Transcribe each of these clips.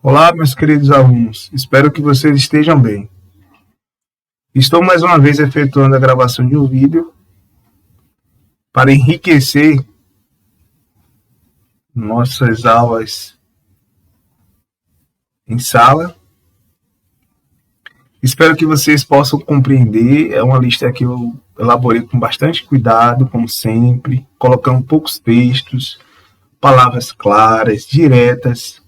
Olá, meus queridos alunos. Espero que vocês estejam bem. Estou mais uma vez efetuando a gravação de um vídeo para enriquecer nossas aulas em sala. Espero que vocês possam compreender. É uma lista que eu elaborei com bastante cuidado, como sempre, colocando poucos textos, palavras claras, diretas,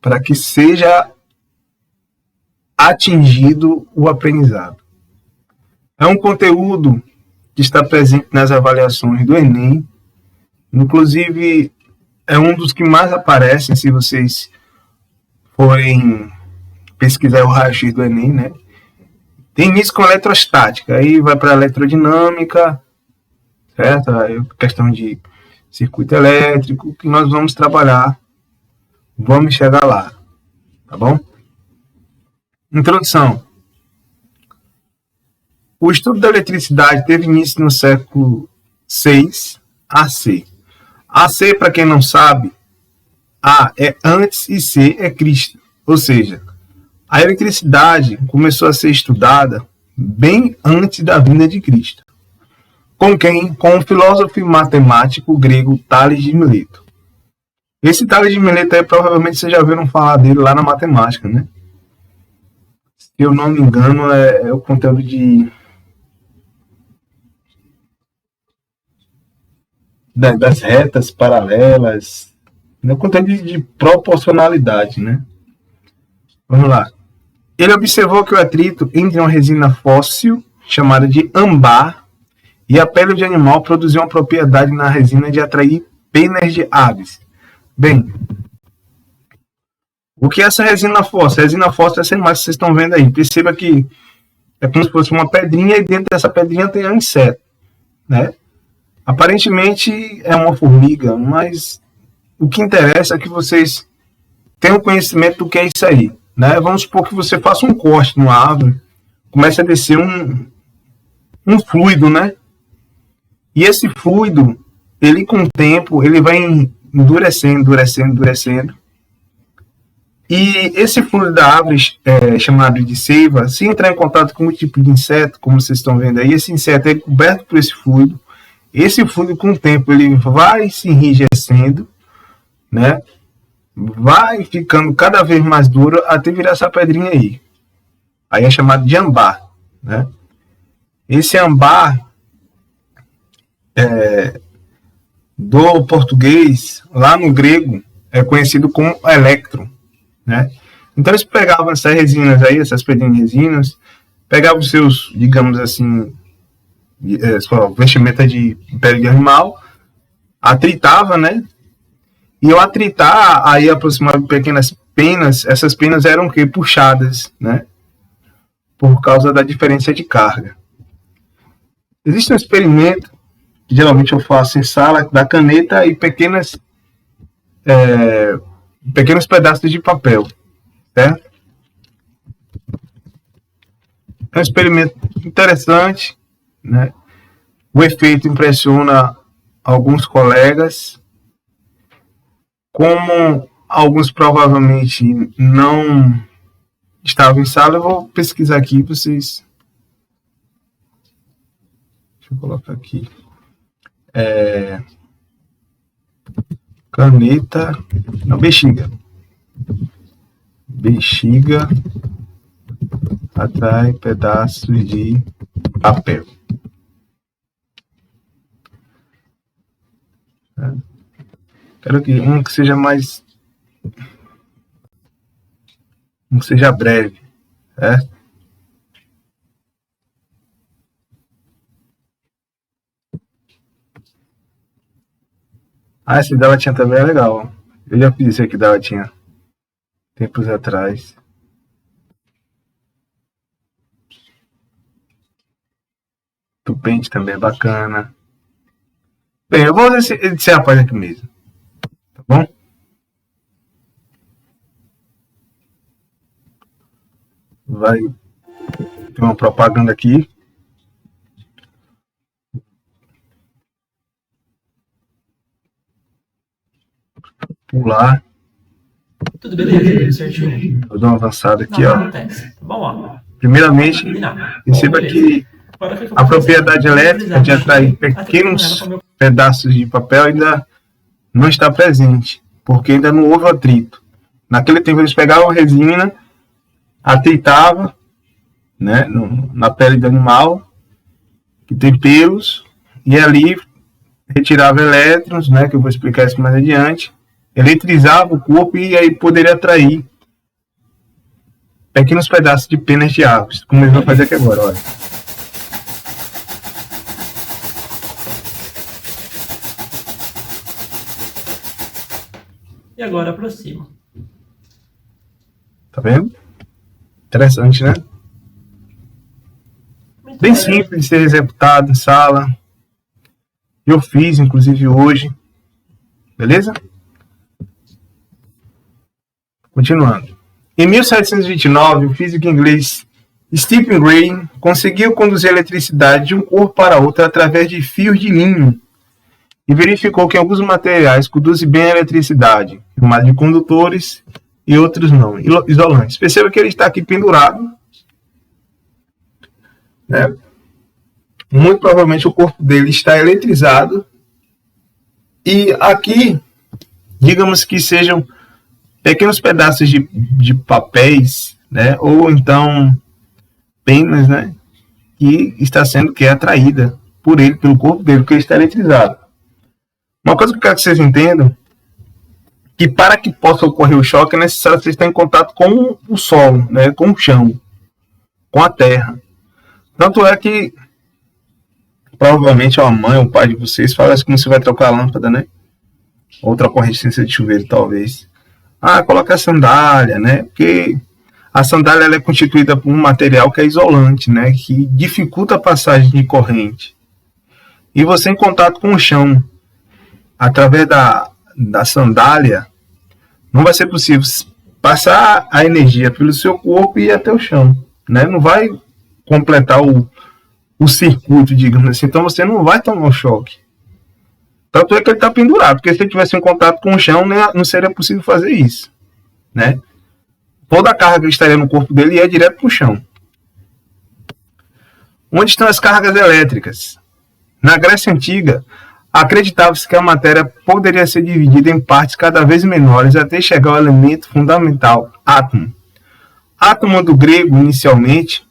para que seja atingido o aprendizado. É um conteúdo que está presente nas avaliações do Enem, inclusive é um dos que mais aparecem se vocês forem pesquisar o raio-x do Enem, né? Tem início com eletrostática, aí vai para eletrodinâmica, certo? Aí questão de circuito elétrico, que nós vamos trabalhar, vamos chegar lá, tá bom? Introdução. O estudo da eletricidade teve início no século VI AC. AC, para quem não sabe, A é antes e C é Cristo. Ou seja, a eletricidade começou a ser estudada bem antes da vinda de Cristo. Com quem? Com o filósofo e matemático grego Tales de Mileto. Esse Tales de Mileto aí, provavelmente vocês já ouviram falar dele lá na matemática, né? Se eu não me engano, é o conteúdo das retas paralelas, no conteúdo de proporcionalidade, né? Vamos lá. Ele observou que o atrito entre uma resina fóssil, chamada de âmbar, e a pele de animal produziu uma propriedade na resina de atrair penas de aves. Bem, o que é essa resina fóssil? A resina fóssil é essa imagem que vocês estão vendo aí. Perceba que é como se fosse uma pedrinha e dentro dessa pedrinha tem um inseto, né? Aparentemente é uma formiga, mas o que interessa é que vocês tenham conhecimento do que é isso aí, né? Vamos supor que você faça um corte numa árvore, comece a descer um fluido, né? E esse fluido, ele com o tempo, ele vai endurecendo. E esse fluido da árvore, chamado de seiva, se entrar em contato com um tipo de inseto, como vocês estão vendo aí, esse inseto é coberto por esse fluido. Esse fluido, com o tempo, ele vai se enrijecendo, né? Vai ficando cada vez mais duro até virar essa pedrinha aí. Aí é chamado de ambar, né? Esse ambar do português, lá no grego, é conhecido como elétron, né? Então eles pegavam essas resinas aí, essas pedrinhas de resinas, pegavam os seus, digamos assim, vestimenta de pele de animal, atritava, né? E ao atritar, aí aproximadamente pequenas penas, essas penas eram o quê? Puxadas, né? Por causa da diferença de carga. Existe um experimento que geralmente eu faço em sala, da caneta e pequenos pedaços de papel, certo? É um experimento interessante, né? O efeito impressiona alguns colegas, como alguns provavelmente não estavam em sala. Eu vou pesquisar aqui para vocês. Deixa eu colocar aqui. Caneta. Não, bexiga. Bexiga atrai pedaços de papel. Quero que um que seja mais. Um que seja breve, certo? Ah, esse da latinha também é legal. Eu já fiz esse aqui da latinha tempos atrás. O pente também é bacana. Bem, eu vou fazer esse rapaz aqui mesmo. Tá bom? Vai ter uma propaganda aqui. Pular. Tudo beleza, tudo certinho. Vou dar uma avançada aqui, Não, ó. acontece. Tá bom, ó. Primeiramente, perceba Bom, que agora, o que eu a vou fazer? propriedade elétrica de atrair pequenos pedaços de papel ainda não está presente, porque ainda não houve atrito. Naquele tempo eles pegavam a resina, atritavam, né, na pele do animal, que tem pelos, e ali retirava elétrons, né, que eu vou explicar isso mais adiante, eletrizava o corpo e aí poderia atrair pequenos pedaços de penas de árvores, como eles vão fazer aqui agora, olha. E agora aproxima. Tá vendo? Interessante, né? Muito Bem bem. simples de ser executado em sala. Eu fiz, inclusive, hoje. Beleza? Continuando. Em 1729, o físico inglês Stephen Gray conseguiu conduzir a eletricidade de um corpo para outro através de fios de linho e verificou que alguns materiais conduzem bem a eletricidade, chamados de condutores, e outros não, isolantes. Perceba que ele está aqui pendurado, né? Muito provavelmente o corpo dele está eletrizado, e aqui, digamos que sejam pequenos pedaços de papéis, né? Ou então penas, né? Que está sendo atraída por ele, pelo corpo dele, porque ele está eletrizado. Uma coisa que eu quero que vocês entendam, que para que possa ocorrer o choque é necessário você estar em contato com o solo, né? Com o chão, com a terra. Tanto é que provavelmente a mãe ou o pai de vocês fala assim como você vai trocar a lâmpada, né? Ou trocar a resistência de chuveiro, talvez. Coloca a sandália, né? Porque a sandália ela é constituída por um material que é isolante, né? Que dificulta a passagem de corrente. E você em contato com o chão, através da sandália, não vai ser possível passar a energia pelo seu corpo e ir até o chão, né? Não vai completar o circuito, digamos assim. Então você não vai tomar um choque. Tanto é que ele está pendurado, porque se ele tivesse em contato com o chão, né, não seria possível fazer isso, né? Toda a carga que estaria no corpo dele ia direto para o chão. Onde estão as cargas elétricas? Na Grécia Antiga, acreditava-se que a matéria poderia ser dividida em partes cada vez menores até chegar ao elemento fundamental, átomo. Átomo do grego, inicialmente,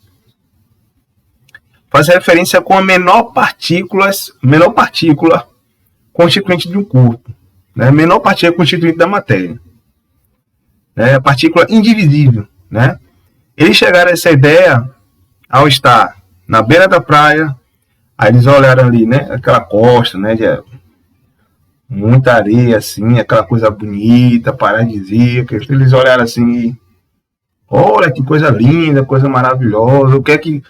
faz referência com a menor partícula constituinte de um corpo, né? Menor partícula constituinte da matéria, né? A partícula indivisível, né? Eles chegaram a essa ideia ao estar na beira da praia. Aí eles olharam ali, né? Aquela costa, né? De muita areia, assim, aquela coisa bonita, paradisíaca. Eles olharam assim, olha que coisa linda, coisa maravilhosa. O que é que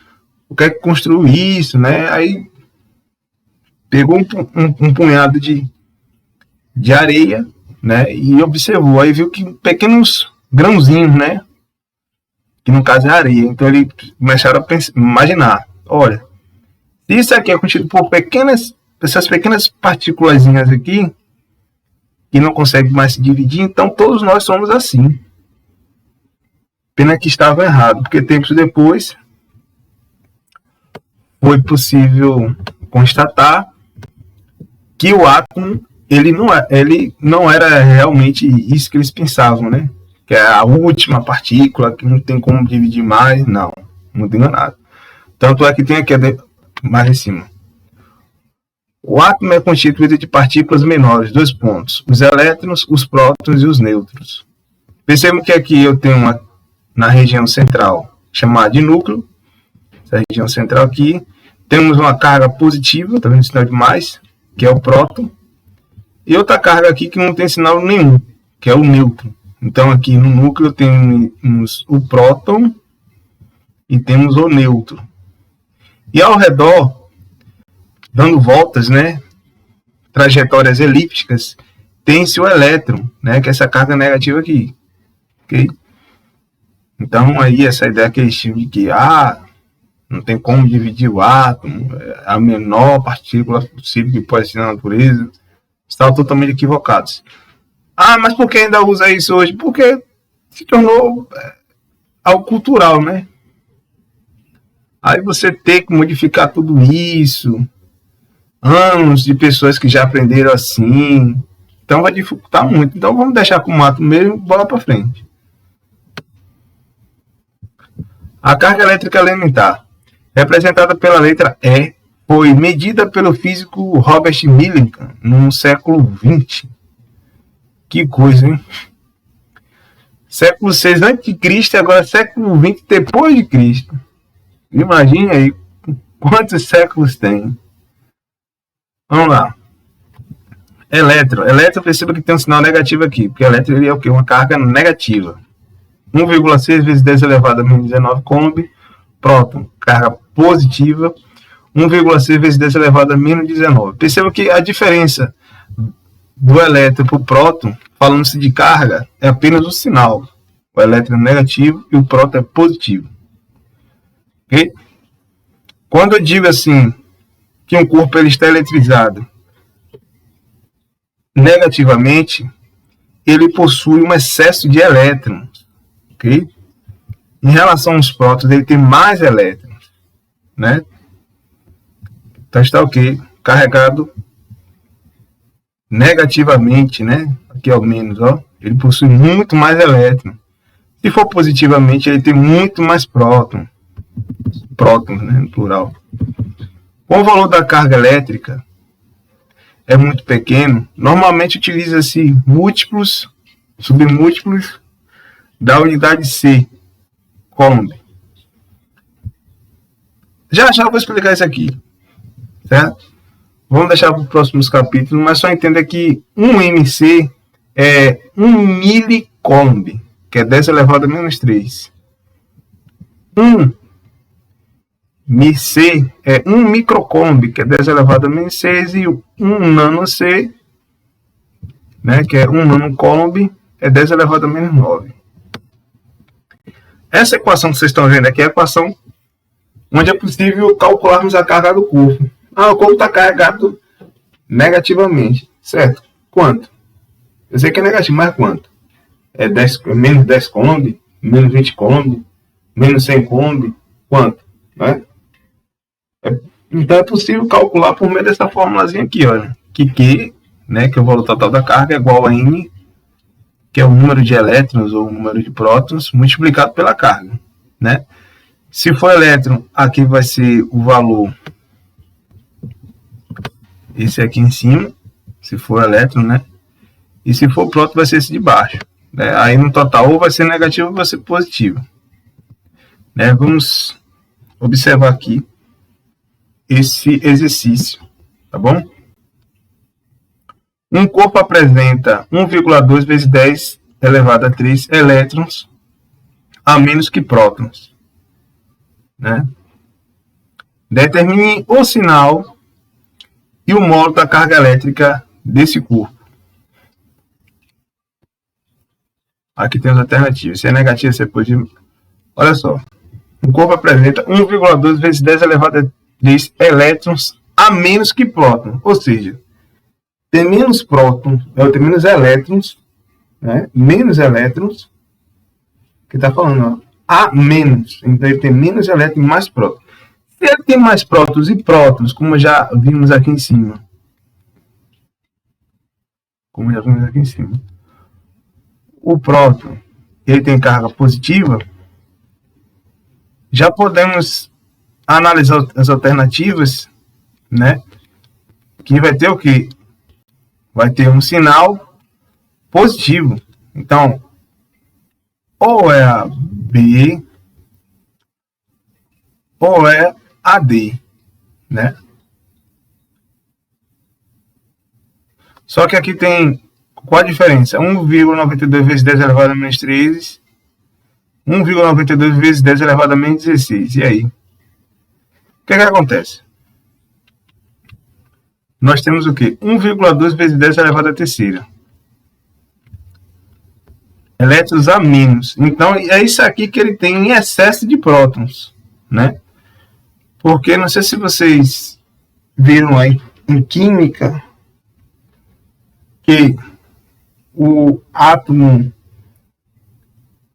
construiu isso, né? Aí pegou um punhado de areia, né? E observou. Aí viu que pequenos grãozinhos, né? Que no caso é areia. Então eles começaram a imaginar, olha, isso aqui é constituído por essas pequenas partículazinhas aqui, que não conseguem mais se dividir, então todos nós somos assim. Pena que estava errado, porque tempos depois foi possível constatar que o átomo ele não era realmente isso que eles pensavam, né? Que é a última partícula, que não tem como dividir mais. Não, muito enganado. Tanto é que tem aqui mais em cima. O átomo é constituído de partículas menores, 2 pontos. Os elétrons, os prótons e os nêutrons. Percebam que aqui eu tenho na região central, chamada de núcleo. Essa região central aqui. Temos uma carga positiva, tá vendo o sinal de mais, que é o próton. E outra carga aqui que não tem sinal nenhum, que é o nêutron. Então aqui no núcleo temos o próton e temos o nêutron. E ao redor, dando voltas, né, trajetórias elípticas, tem-se o elétron, né, que é essa carga negativa aqui. Okay? Então aí essa ideia que eles tinham de que não tem como dividir o átomo, a menor partícula possível que pode ser na natureza, estavam totalmente equivocados. Mas por que ainda usa isso hoje? Porque se tornou algo cultural, né? Aí você tem que modificar tudo isso, anos de pessoas que já aprenderam assim, então vai dificultar muito. Então vamos deixar com o mato mesmo, bola para frente. A carga elétrica elementar, representada pela letra E, foi medida pelo físico Robert Millikan no século XX. Que coisa, hein? Século 6 a.C., agora século 20 depois de Cristo. Imagine aí quantos séculos tem. Vamos lá. Elétron, perceba que tem um sinal negativo aqui, porque elétron é o quê? Uma carga negativa. 1,6 vezes 10 elevado a menos 19 coulomb. Próton, carga positiva. 1,6 vezes 10 elevado a menos 19. Perceba que a diferença do elétron para o próton, falando-se de carga, é apenas o sinal. O elétron é negativo e o próton é positivo. Okay? Quando eu digo assim, que um corpo ele está eletrizado negativamente, ele possui um excesso de elétrons. Okay? Em relação aos prótons, ele tem mais elétrons, né? Então está ok, carregado negativamente, né? Aqui ao menos, ó, ele possui muito mais elétrons. Se for positivamente, ele tem muito mais prótons, né, no plural. Com o valor da carga elétrica é muito pequeno, normalmente utiliza-se múltiplos, submúltiplos da unidade C, coulomb. Já eu vou explicar isso aqui, certo? Vamos deixar para os próximos capítulos, mas só entenda que 1 MC é 1 milicoulomb, que é 10 elevado a menos 3. 1 MC é 1 microcoulomb, que é 10 elevado a menos 6, e 1 nanoC, né, que é 1 nanocoulomb, é 10 elevado a menos 9. Essa equação que vocês estão vendo aqui é a equação onde é possível calcularmos a carga do corpo. O corpo está carregado negativamente, certo? Quanto? Eu sei que é negativo, mas quanto? É menos 10 coulomb? Menos 20 coulomb? Menos 100 coulomb? Quanto? Né? Então é possível calcular por meio dessa formulazinha aqui, olha. Que Q, né, que é o valor total da carga, é igual a N, que é o número de elétrons ou o número de prótons, multiplicado pela carga, né? Se for elétron, aqui vai ser o valor, esse aqui em cima, se for elétron, né? E se for próton, vai ser esse de baixo, né? Aí no total, ou vai ser negativo ou vai ser positivo, né? Vamos observar aqui esse exercício, tá bom? Um corpo apresenta 1,2 vezes 10 elevado a 3 elétrons a menos que prótons, né? Determine o sinal e o módulo da carga elétrica desse corpo. Aqui tem as alternativas. Se é negativo, se é positivo. Olha só. Um corpo apresenta 1,2 vezes 10 elevado a 3 elétrons a menos que prótons. Ou seja, tem menos prótons, tem menos elétrons, né? Menos elétrons, que está falando, ó, a menos. Então ele tem menos elétrons e mais prótons. Se ele tem mais prótons e prótons, como já vimos aqui em cima, o próton, ele tem carga positiva, já podemos analisar as alternativas, né? Que vai ter o quê? Vai ter um sinal positivo. Então, ou é a B, ou é a D, né? Só que aqui tem, qual a diferença? 1,92 vezes 10 elevado a menos 13, 1,92 vezes 10 elevado a menos 16. E aí? O que acontece? Nós temos o quê? 1,2 vezes 10 elevado a terceira. Elétrons a menos. Então, é isso aqui que ele tem em excesso de prótons, né? Porque, não sei se vocês viram aí em química, que o átomo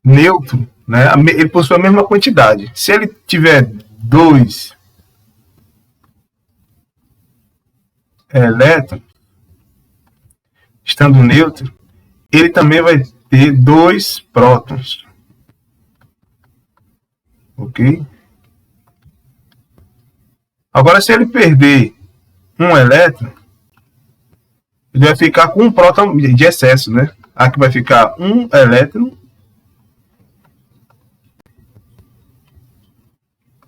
neutro, né, ele possui a mesma quantidade. Se ele tiver 2 elétrons, estando neutro, ele também vai ter 2 prótons. Ok? Agora, se ele perder um elétron, ele vai ficar com um próton de excesso, né? Aqui vai ficar um elétron.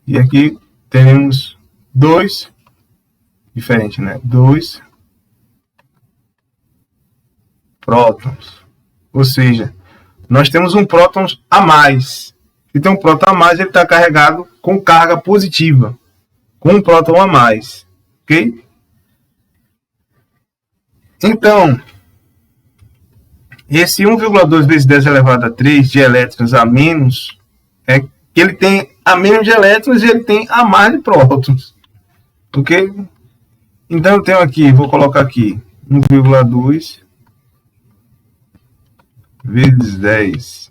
E aqui teremos 2, diferente, né? 2 prótons. Ou seja, nós temos um próton a mais. Se tem um próton a mais, ele está carregado com carga positiva. Com um próton a mais. Ok? Então, esse 1,2 vezes 10 elevado a 3 de elétrons a menos, é que ele tem a menos de elétrons e ele tem a mais de prótons. Ok? Então, eu tenho aqui, vou colocar aqui, 1,2 vezes 10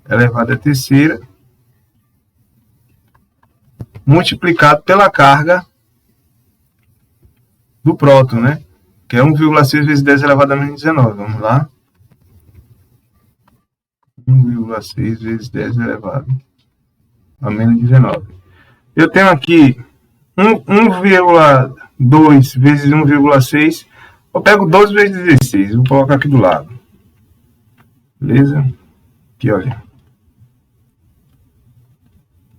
elevado a terceira, multiplicado pela carga do próton, né? Que é 1,6 vezes 10 elevado a menos 19. Vamos lá. 1,6 vezes 10 elevado a menos 19. Eu tenho aqui 1,2 vezes 1,6. Eu pego 12 vezes 16. Vou colocar aqui do lado. Beleza? Aqui, olha.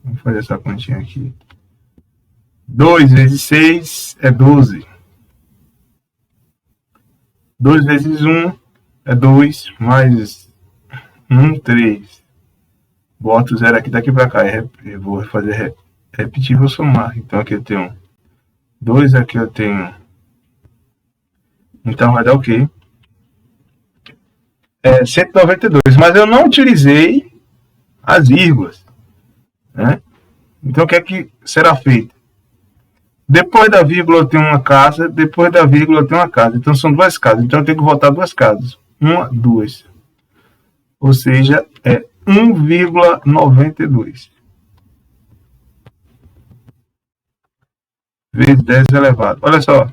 Vamos fazer essa continha aqui. 2 vezes 6 é 12. 2 vezes 1 é 2, mais 1, 3. Boto o zero aqui daqui para cá. Eu vou fazer repetir, vou somar. Então aqui eu tenho 2, aqui eu tenho. Então vai dar o quê? 192. Mas eu não utilizei as vírgulas, né? Então o que é que será feito? Depois da vírgula eu tenho uma casa, depois da vírgula eu tenho uma casa. Então são duas casas. Então eu tenho que voltar duas casas. 1, 2. Ou seja, é 1,92 vezes 10 elevado. Olha só.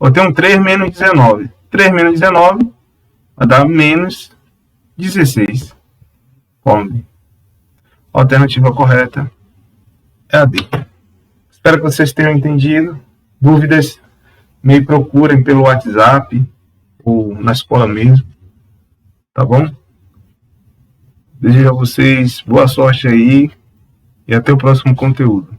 Eu tenho 3 menos 19. 3 menos 19 vai dar menos 16. Come. A alternativa correta é a D. Espero que vocês tenham entendido. Dúvidas, me procurem pelo WhatsApp ou na escola mesmo. Tá bom? Desejo a vocês boa sorte aí e até o próximo conteúdo.